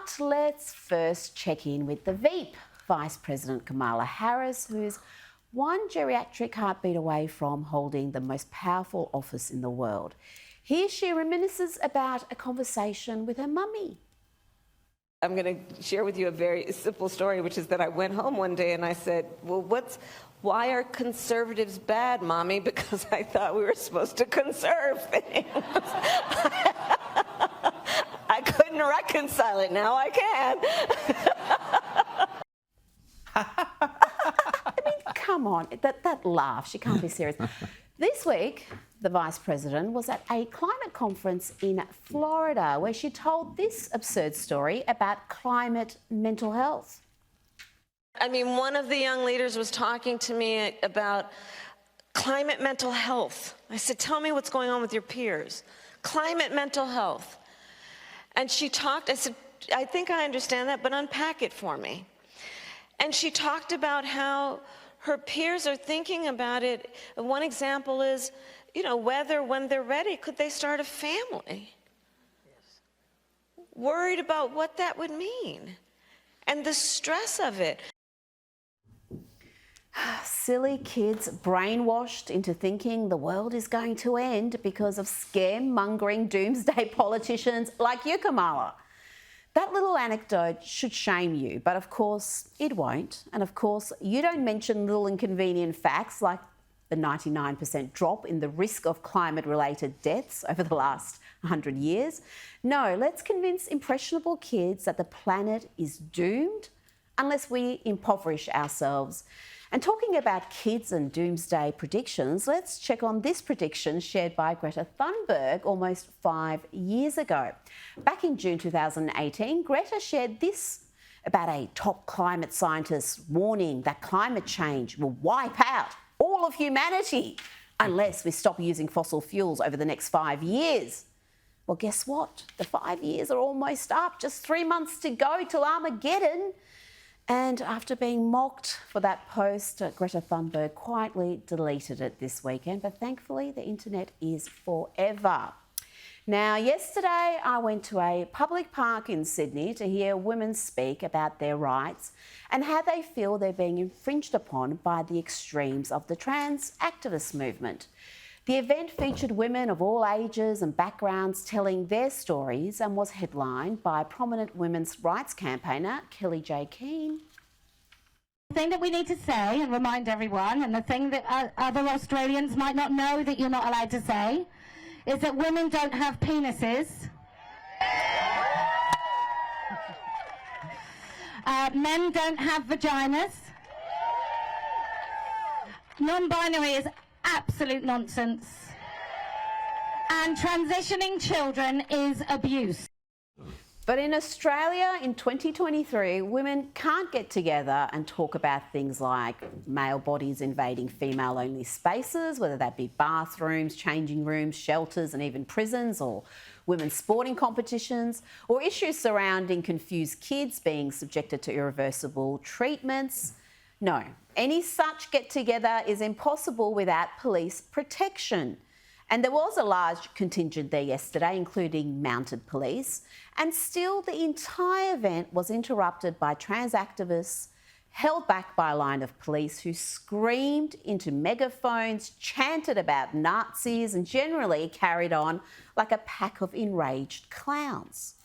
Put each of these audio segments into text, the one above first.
But let's first check in with the Veep, Vice President Kamala Harris, who's one geriatric heartbeat away from holding the most powerful office in the world. Here she reminisces about a conversation with her mummy. I'm going to share with you a very simple story, which is that I went home one day and I said, well, why are conservatives bad, Mommy? Because I thought we were supposed to conserve things. I couldn't reconcile it. Now I can. I mean, come on, that laugh, she can't be serious. This week, the Vice President was at a climate conference in Florida where she told this absurd story about climate mental health. I mean, one of the young leaders was talking to me about climate mental health. I said, tell me what's going on with your peers. Climate mental health. And she talked, I said, I think I understand that, but unpack it for me. And she talked about how her peers are thinking about it. One example is, you know, whether when they're ready, could they start a family? Yes. Worried about what that would mean and the stress of it. Silly kids brainwashed into thinking the world is going to end because of scare-mongering doomsday politicians like you, Kamala. That little anecdote should shame you, but of course it won't. And of course you don't mention little inconvenient facts like the 99% drop in the risk of climate-related deaths over the last 100 years. No, let's convince impressionable kids that the planet is doomed unless we impoverish ourselves. And talking about kids and doomsday predictions, let's check on this prediction shared by Greta Thunberg almost 5 years ago. Back in June 2018, Greta shared this about a top climate scientist warning that climate change will wipe out all of humanity unless we stop using fossil fuels over the next 5 years. Well, guess what? The 5 years are almost up, just 3 months to go till Armageddon. And after being mocked for that post, Greta Thunberg quietly deleted it this weekend, but thankfully the internet is forever. Now, yesterday I went to a public park in Sydney to hear women speak about their rights and how they feel they're being infringed upon by the extremes of the trans activist movement. The event featured women of all ages and backgrounds telling their stories and was headlined by prominent women's rights campaigner Kellie J. Keane. The thing that we need to say and remind everyone, and the thing that other Australians might not know that you're not allowed to say, is that women don't have penises. Men don't have vaginas. Non-binary is absolute nonsense. And transitioning children is abuse. But in Australia in 2023, women can't get together and talk about things like male bodies invading female-only spaces, whether that be bathrooms, changing rooms, shelters and even prisons, or women's sporting competitions, or issues surrounding confused kids being subjected to irreversible treatments. No, any such get-together is impossible without police protection. And there was a large contingent there yesterday, including mounted police, and still the entire event was interrupted by trans activists held back by a line of police who screamed into megaphones, chanted about Nazis and generally carried on like a pack of enraged clowns.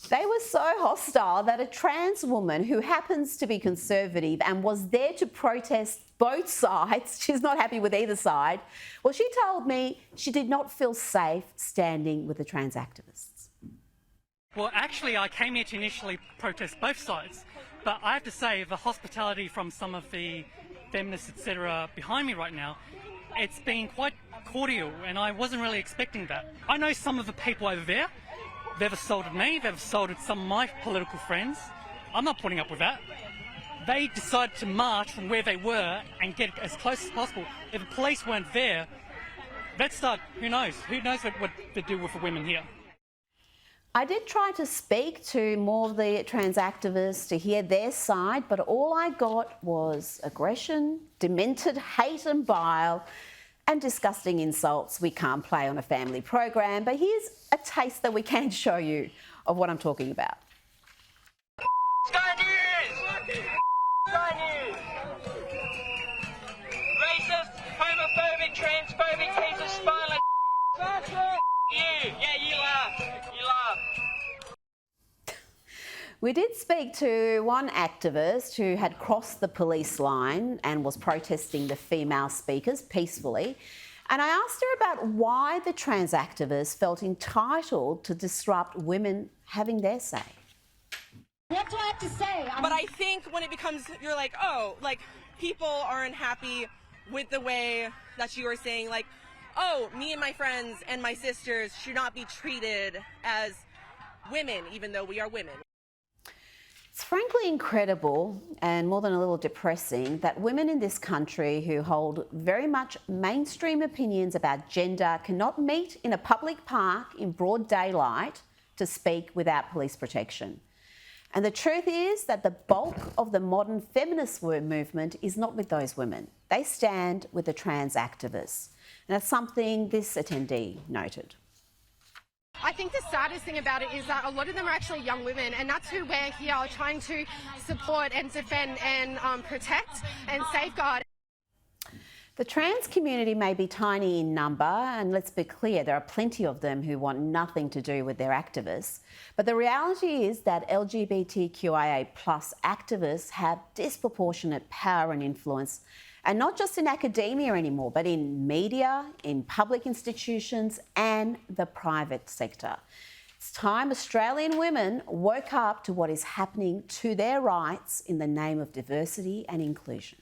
They were so hostile that a trans woman who happens to be conservative and was there to protest both sides, she's not happy with either side, well, she told me she did not feel safe standing with the trans activists. Well, actually, I came here to initially protest both sides, but I have to say the hospitality from some of the feminists, etc., behind me right now, it's been quite cordial, and I wasn't really expecting that. I know some of the people over there. They've assaulted me, they've assaulted some of my political friends. I'm not putting up with that. They decided to march from where they were and get as close as possible. If the police weren't there, they'd start, who knows what to do with the women here. I did try to speak to more of the trans activists to hear their side, but all I got was aggression, demented hate and bile, and disgusting insults we can't play on a family program. But here's a taste that we can show you of what I'm talking about. Sky News! Sky News! Racist, homophobic, transphobic, piece of spineless you! Yeah, you laugh. You laugh. We did speak to one activist who had crossed the police line and was protesting the female speakers peacefully. And I asked her about why the trans activists felt entitled to disrupt women having their say. What do I have to say? But I think when it becomes, you're like, oh, like, people aren't happy with the way that you are saying, like, oh, me and my friends and my sisters should not be treated as women, even though we are women. It's frankly incredible and more than a little depressing that women in this country who hold very much mainstream opinions about gender cannot meet in a public park in broad daylight to speak without police protection. And the truth is that the bulk of the modern feminist movement is not with those women. They stand with the trans activists. And that's something this attendee noted. I think the saddest thing about it is that a lot of them are actually young women, and that's who we're here trying to support and defend and protect and safeguard. The trans community may be tiny in number, and let's be clear, there are plenty of them who want nothing to do with their activists. But the reality is that LGBTQIA+ activists have disproportionate power and influence, and not just in academia anymore, but in media, in public institutions, and the private sector. It's time Australian women woke up to what is happening to their rights in the name of diversity and inclusion.